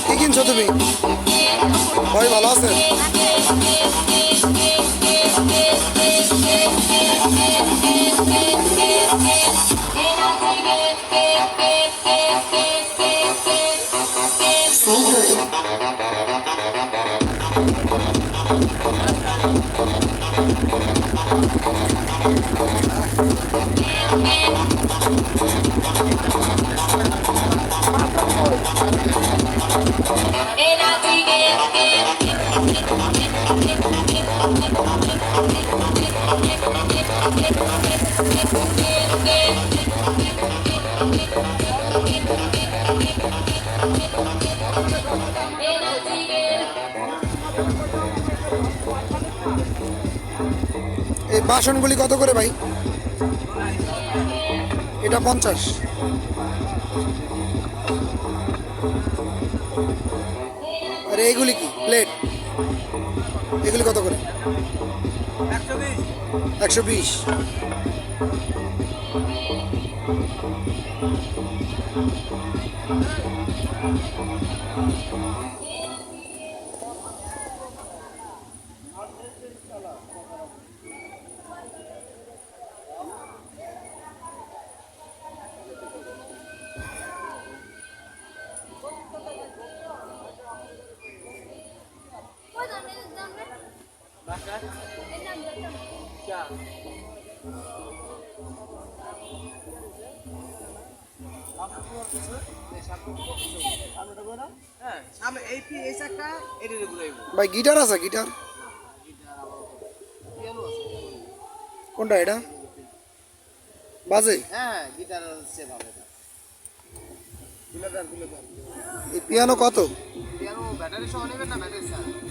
কি কিনছো তুমি? ভাই ভালো আছেন? এই বাসনগুলি কত করে ভাই? এটা 50। আর এইগুলি কি প্লেট? এগুলি কত করে? 120। ভাই গিটার আছে? গিটার কোনটা? এটা বাজে? এই পিয়ানো কত?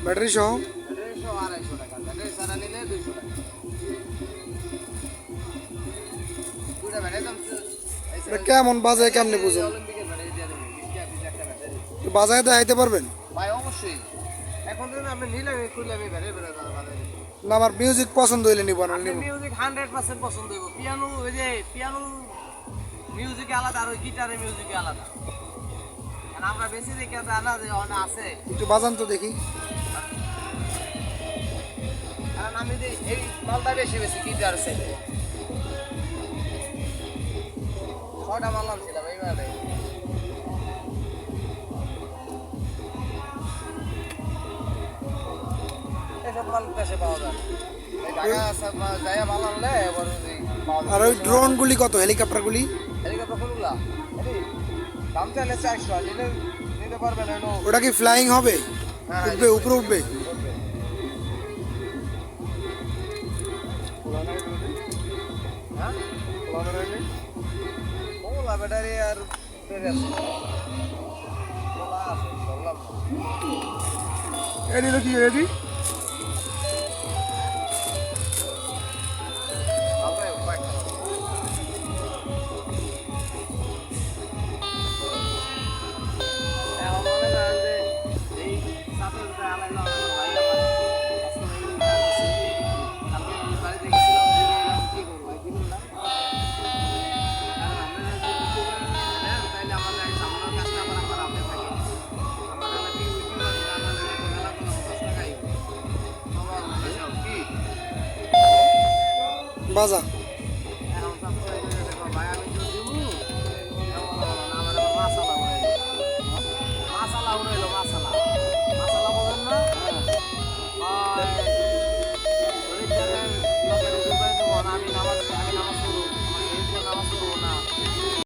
ব্যাটারি সহ? এটা কেমন বাজে, কেমনে বুঝুন? বাজায় দেখাইতে পারবেন? না, আমার মিউজিক পছন্দ হইলে নিব না। মিউজিক 100% পছন্দ হইব। পিয়ানো, ওই যে পিয়ানো মিউজিক আলাদা আর ওই গিটারের মিউজিক আলাদা। কারণ আমরা বেশি দেখি আলাদা আছে। একটু বাজান তো দেখি। কারণ আমি এই মালটা বেশি বেশি গিটার আছে। 6টা মাল ছিলাম এইবারে। এসব মাল দেশে পাওয়া যায়। আর ওই ড্রোন গুলি কত? হেলিকপ্টার গুলি? ওটা কি ফ্লাইং হবে? উঠবে, উপরে উঠবে? ব্যাটারি আর এটি কি রেডি? বাজা মাসালা